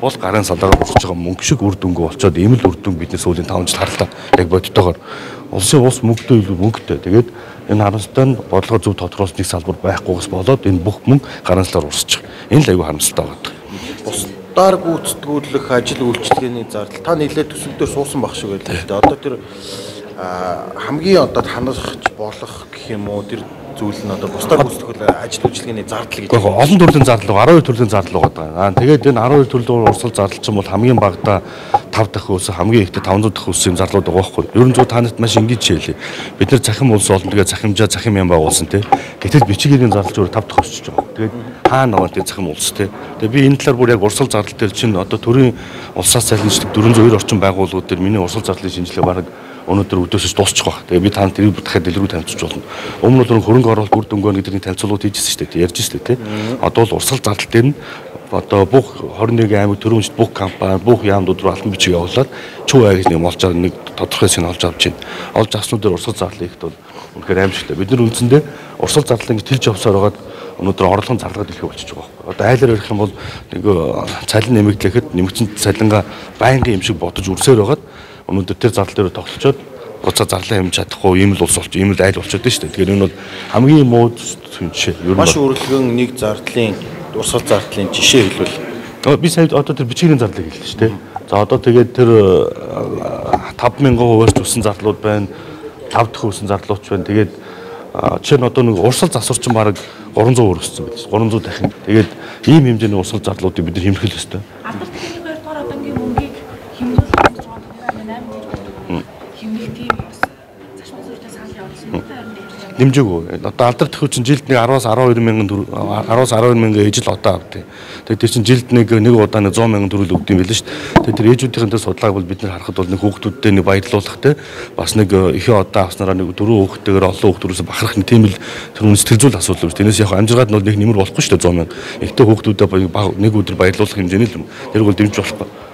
бол гарын салаагаар урсж байгаа мөнгө шиг үр дүнгээ болцоод ийм л үр дүн бидний сүүлийн 5 жил харлаа. Яг бодтойгоор улсын улс мөнгөтэй илүү мөнгөтэй. Тэгээд энэ харамсалтай нь бодлого зөв тодорхойлсон нэг салбар байхгүйгээс болоод энэ бүх мөнгө гарын салаар урсж байгаа. Энэ л аюу харамсалтай байна. Бусдаар гүйцэтгүүлэх ажил үйлчилгээний зардал та нийлээд төсөл дээр суусан баг шиг байлаа л дээ. Одоо тэр хамгийн одоо ханагч болох гэх юм уу тэр зүйл нь одоо бусдаар гүйцэтгэх ажил үйлчилгээний зардал гэж. Олон төрлийн зардал, 12 төрлийн зардал байгаа. Тэгээд энэ 12 төрлийн урсгал зардал чинь бол хамгийн багадаа 5 дахь ус, хамгийн ихдээ 500 дахь ус юм зарлууд байгаа байхгүй. Ерөн зүй танад маш ингэж хэлээ. Бид нар захим улс олон тэгээ захимжаа захим юм байгуулсан тий. Гэтэл бичгийн зардал зөвөр 5 дахь өсөж байгаа. Тэгээд хаана байгаа тий захим улс тий. Тэгээд би энэ талаар бүр яг урсгал зардал дээр чинь одоо төрийн улсаас цалинждаг 402 орчим байгууллагууд дээр миний урсгал зардлын шинжилгээ бараг өнөөдөр өдөөсөж дуусчих واخ. Тэгээ би танд тэрийг дахиад дэлгэрүү танилцуулж болно. Өмнө нь хөрөнгө оруулалт үр дүнгийн гэдгийг танилцуулгууд хийжсэн шүү дээ. Ярьж шүү дээ. Одоо л урсгал зардал дээр нь одоо бүх 21 аймаг төрөмжт бүх компани, бүх яамдууд руу албан бичиг явуулаад чуу гэж нэг олж байгаа нэг тодорхой сэн олж авч байна. Олж авснууд дээр урсгал зардал ихт бол үнэхээр аимшигтай. Бид нар үндсэндээ урсгал зардал ингэж тэлж явсаар байгаад өнөөдөр орлогын зарлагад илхээ болчихж байгаа байхгүй. Одоо айлаар ярих юм бол нэг цалин нэмэгдлэхэд нэмэгдсэн цалингаа байнгын юм шиг бодож үрсээр байгаад өнөөдөр тэр зардал дээр тоглолцоод буцаа зарлаа хэмжиж чадахгүй ийм л улс болж ийм л айл болчиход байна шүү дээ. Тэгэхээр энэ бол хамгийн муу жишээ. Ер нь маш өргөлгөн нэг зардлын урсгал зардлын жишээ хэлвэл. Би сая одоо тэр бичгийн зардлыг хэллээ шүү дээ. За одоо тэгээд тэр 5000%-аар төссөн зардлууд байна. 5 дахь өссөн зардлууч байна. Тэгээд жишээ нь одоо нэг урсгал засвар чинь бараг 300 өрссөн байдаг. 300 дахин. Тэгээд ийм хэмжээний урсгал зардлуудыг бид нар хэмжих ёстой. Нэмжээгүй. Одоо алдар төхөв чинь жилд нэг 10-аас 12 мянган ижил одоо авдаг. Тэгээд тэр чинь жилд нэг удаа 100 мянган төгрөг өгдөг юм байл шүү дээ. Тэгээд тэр ээжүүдийнхээ судалгааг бол бид нар харахад бол нэг хүүхдүүдтэй нэг баярлуулах те бас нэг ихээ одоо авснараа нэг 4 хүүхдтэйгээр олон хүүхдүүдээс бахарах нэг тийм л тэр үнэ сэтгэл зүйн асуудал үү. Тэрнээс яг амжиргаад нь бол нэг нэмэр болохгүй шүү дээ 100 мянга. Ихтэй хүүхдүүдэд нэг өдөр баярлуулах хэмжээний л тэр бол дэмж болохгүй.